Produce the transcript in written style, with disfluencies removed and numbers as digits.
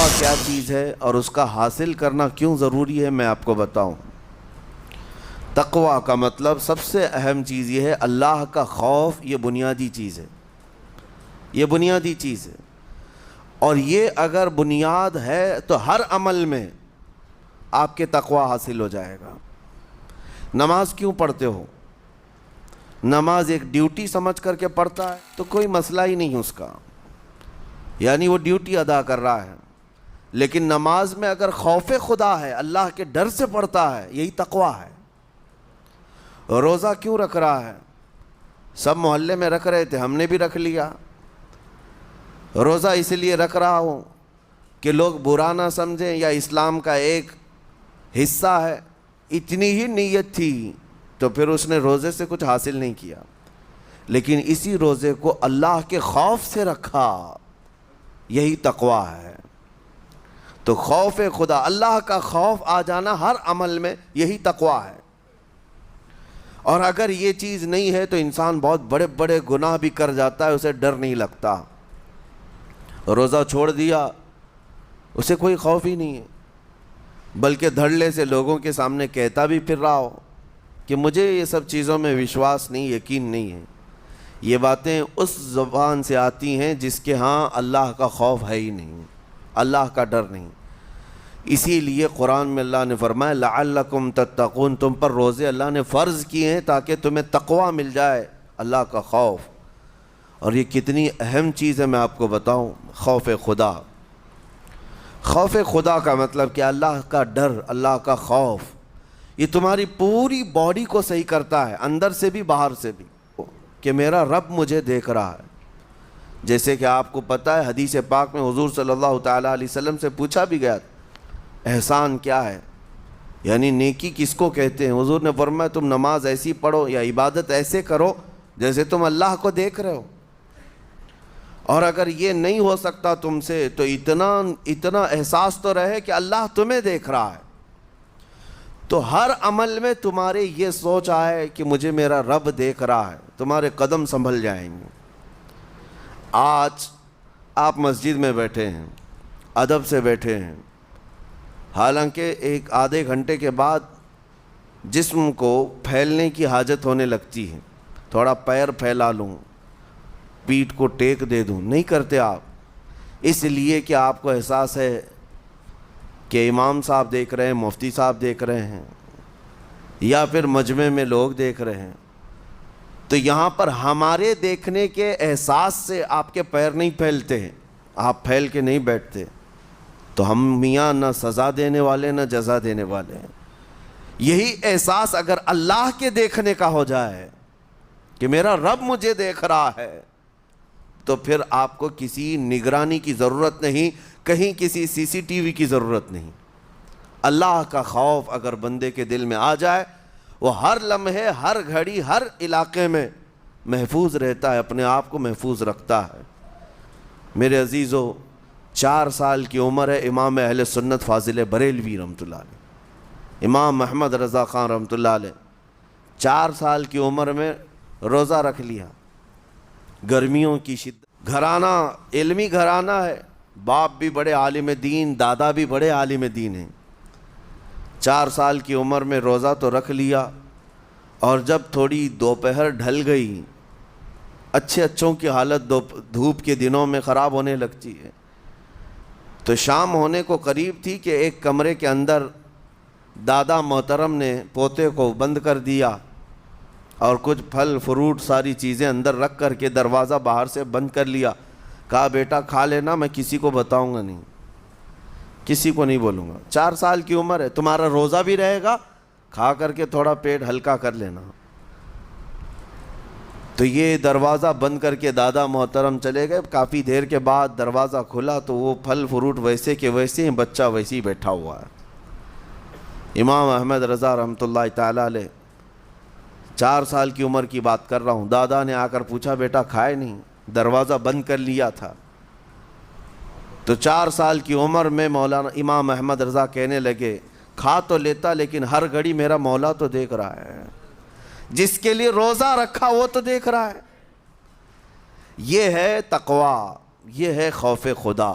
تقویٰ کیا چیز ہے اور اس کا حاصل کرنا کیوں ضروری ہے میں آپ کو بتاؤں۔ تقویٰ کا مطلب سب سے اہم چیز یہ ہے اللہ کا خوف، یہ بنیادی چیز ہے، یہ بنیادی چیز ہے، اور یہ اگر بنیاد ہے تو ہر عمل میں آپ کے تقویٰ حاصل ہو جائے گا۔ نماز کیوں پڑھتے ہو؟ نماز ایک ڈیوٹی سمجھ کر کے پڑھتا ہے تو کوئی مسئلہ ہی نہیں اس کا، یعنی وہ ڈیوٹی ادا کر رہا ہے، لیکن نماز میں اگر خوف خدا ہے، اللہ کے ڈر سے پڑھتا ہے، یہی تقویٰ ہے۔ روزہ کیوں رکھ رہا ہے؟ سب محلے میں رکھ رہے تھے، ہم نے بھی رکھ لیا۔ روزہ اس لیے رکھ رہا ہوں کہ لوگ برا نہ سمجھیں یا اسلام کا ایک حصہ ہے، اتنی ہی نیت تھی تو پھر اس نے روزے سے کچھ حاصل نہیں کیا، لیکن اسی روزے کو اللہ کے خوف سے رکھا، یہی تقویٰ ہے۔ تو خوف خدا، اللہ کا خوف آ جانا ہر عمل میں، یہی تقویٰ ہے۔ اور اگر یہ چیز نہیں ہے تو انسان بہت بڑے بڑے گناہ بھی کر جاتا ہے، اسے ڈر نہیں لگتا۔ روزہ چھوڑ دیا، اسے کوئی خوف ہی نہیں ہے، بلکہ دھڑلے سے لوگوں کے سامنے کہتا بھی پھر رہا ہو کہ مجھے یہ سب چیزوں میں وشواس نہیں، یقین نہیں ہے۔ یہ باتیں اس زبان سے آتی ہیں جس کے ہاں اللہ کا خوف ہے ہی نہیں، اللہ کا ڈر نہیں۔ اسی لیے قرآن میں اللہ نے فرمایا لعلکم تتقون، تم پر روزے اللہ نے فرض کیے ہیں تاکہ تمہیں تقویٰ مل جائے، اللہ کا خوف۔ اور یہ کتنی اہم چیز ہے میں آپ کو بتاؤں، خوف خدا۔ خوف خدا کا مطلب کہ اللہ کا ڈر، اللہ کا خوف، یہ تمہاری پوری باڈی کو صحیح کرتا ہے، اندر سے بھی باہر سے بھی، کہ میرا رب مجھے دیکھ رہا ہے۔ جیسے کہ آپ کو پتہ ہے حدیث پاک میں حضور صلی اللہ تعالیٰ علیہ وسلم سے پوچھا بھی گیا احسان کیا ہے، یعنی نیکی کس کو کہتے ہیں؟ حضور نے فرمایا تم نماز ایسی پڑھو یا عبادت ایسے کرو جیسے تم اللہ کو دیکھ رہے ہو۔ اور اگر یہ نہیں ہو سکتا تم سے تو اتنا احساس تو رہے کہ اللہ تمہیں دیکھ رہا ہے، تو ہر عمل میں تمہارے یہ سوچ آئے کہ مجھے میرا رب دیکھ رہا ہے، تمہارے قدم سنبھل جائیں گے۔ آج آپ مسجد میں بیٹھے ہیں، ادب سے بیٹھے ہیں، حالانکہ ایک آدھے گھنٹے کے بعد جسم کو پھیلنے کی حاجت ہونے لگتی ہے، تھوڑا پیر پھیلا لوں، پیٹھ کو ٹیک دے دوں، نہیں کرتے آپ، اس لیے کہ آپ کو احساس ہے کہ امام صاحب دیکھ رہے ہیں، مفتی صاحب دیکھ رہے ہیں، یا پھر مجمع میں لوگ دیکھ رہے ہیں۔ تو یہاں پر ہمارے دیکھنے کے احساس سے آپ کے پیر نہیں پھیلتے ہیں، آپ پھیل کے نہیں بیٹھتے۔ تو ہم میاں نہ سزا دینے والے نہ جزا دینے والے ہیں۔ یہی احساس اگر اللہ کے دیکھنے کا ہو جائے کہ میرا رب مجھے دیکھ رہا ہے، تو پھر آپ کو کسی نگرانی کی ضرورت نہیں، کہیں کسی سی سی ٹی وی کی ضرورت نہیں۔ اللہ کا خوف اگر بندے کے دل میں آ جائے، وہ ہر لمحے، ہر گھڑی، ہر علاقے میں محفوظ رہتا ہے، اپنے آپ کو محفوظ رکھتا ہے۔ میرے عزیزو، 4 سال کی عمر ہے امام اہل سنت فاضل بریلوی رحمۃ اللہ علیہ، امام محمد رضا خان رحمۃ اللہ علیہ، 4 سال کی عمر میں روزہ رکھ لیا۔ گرمیوں کی شدت، گھرانہ علمی گھرانہ ہے، باپ بھی بڑے عالم دین، دادا بھی بڑے عالم دین ہیں۔ 4 سال کی عمر میں روزہ تو رکھ لیا، اور جب تھوڑی دوپہر ڈھل گئی، اچھوں کی حالت دھوپ کے دنوں میں خراب ہونے لگتی ہے، تو شام ہونے کو قریب تھی کہ ایک کمرے کے اندر دادا محترم نے پوتے کو بند کر دیا اور کچھ پھل فروٹ ساری چیزیں اندر رکھ کر کے دروازہ باہر سے بند کر لیا۔ کہا بیٹا کھا لینا، میں کسی کو بتاؤں گا نہیں، کسی کو نہیں بولوں گا، 4 سال کی عمر ہے، تمہارا روزہ بھی رہے گا، کھا کر کے تھوڑا پیٹ ہلکا کر لینا۔ تو یہ دروازہ بند کر کے دادا محترم چلے گئے۔ کافی دیر کے بعد دروازہ کھلا تو وہ پھل فروٹ ویسے کے ویسے ہیں، بچہ ویسے ہی بیٹھا ہوا ہے۔ امام احمد رضا رحمۃ اللہ تعالیٰ علیہ، 4 سال کی عمر کی بات کر رہا ہوں، دادا نے آ کر پوچھا بیٹا کھائے نہیں؟ دروازہ بند کر لیا تھا۔ تو 4 سال کی عمر میں مولانا امام احمد رضا کہنے لگے کھا تو لیتا، لیکن ہر گھڑی میرا مولا تو دیکھ رہا ہے، جس کے لیے روزہ رکھا وہ تو دیکھ رہا ہے۔ یہ ہے تقویٰ، یہ ہے خوف خدا۔